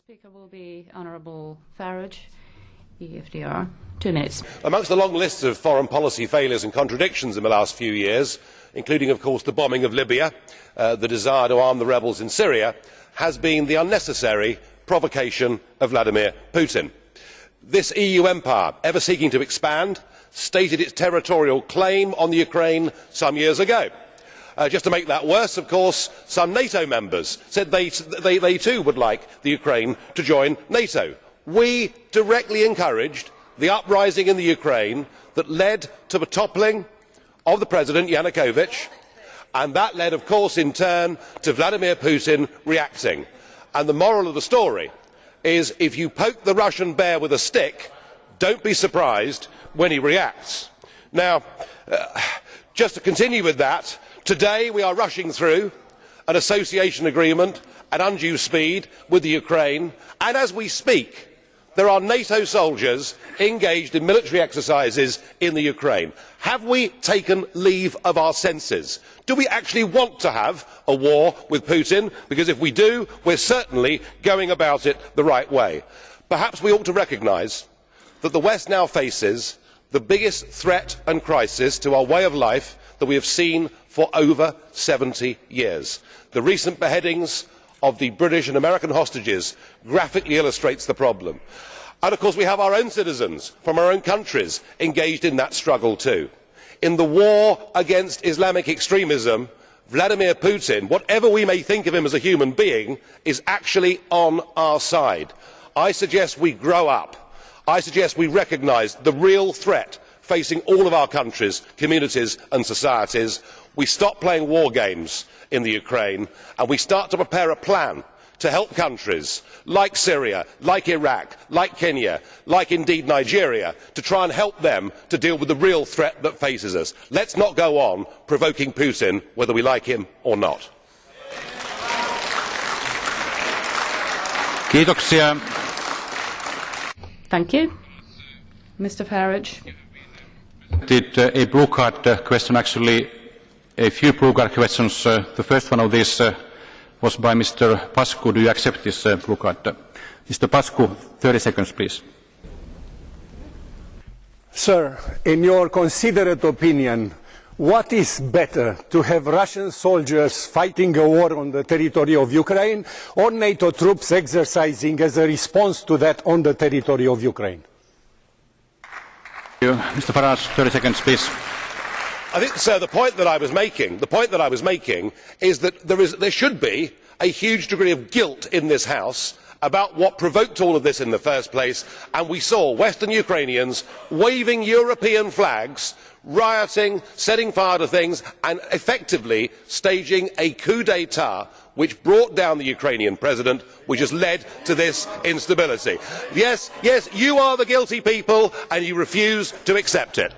Speaker will be Honourable Farage, EFDR. 2 minutes. Amongst the long list of foreign policy failures and contradictions in the last few years, including of course the bombing of Libya, the desire to arm the rebels in Syria, has been the unnecessary provocation of Vladimir Putin. This EU empire, ever seeking to expand, stated its territorial claim on the Ukraine some years ago. Just to make that worse, of course, some NATO members said they too would like the Ukraine to join NATO. We directly encouraged the uprising in the Ukraine that led to the toppling of the President Yanukovych, and that led, of course, in turn to Vladimir Putin reacting. And the moral of the story is, if you poke the Russian bear with a stick, don't be surprised when he reacts. Now, just to continue with that, today we are rushing through an association agreement at undue speed with the Ukraine, and as we speak there are NATO soldiers engaged in military exercises in the Ukraine. Have we taken leave of our senses? Do we actually want to have a war with Putin? Because if we do, we are certainly going about it the right way. Perhaps we ought to recognise that the West now faces the biggest threat and crisis to our way of life that we have seen for over 70 years. The recent beheadings of the British and American hostages graphically illustrates the problem. And of course we have our own citizens from our own countries engaged in that struggle too. In the war against Islamic extremism, Vladimir Putin, whatever we may think of him as a human being, is actually on our side. I suggest we grow up. I suggest we recognise the real threat facing all of our countries, communities and societies. We stop playing war games in the Ukraine and we start to prepare a plan to help countries like Syria, like Iraq, like Kenya, like indeed Nigeria, to try and help them to deal with the real threat that faces us. Let us not go on provoking Putin, whether we like him or not. Kiitoksia. Thank you. Mr. Farage. Did a blue card question, actually a few blue card questions. The first one of these was by Mr. PAŠCU. Do you accept this blue card? Mr. PAŠCU, 30 seconds, please. Sir, in your considerate opinion, what is better, to have Russian soldiers fighting a war on the territory of Ukraine, or NATO troops exercising as a response to that on the territory of Ukraine? Mr. Farage, 30 seconds, please. I think, sir, the point that I was making is that there should be a huge degree of guilt in this House about what provoked all of this in the first place, and we saw Western Ukrainians waving European flags, rioting, setting fire to things and effectively staging a coup d'état which brought down the Ukrainian president, which has led to this instability. Yes, you are the guilty people and you refuse to accept it.